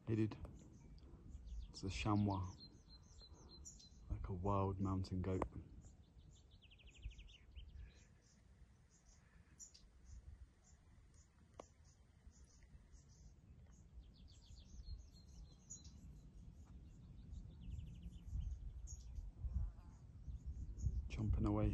Headed. It's a chamois, like a wild mountain goat. Jumping away.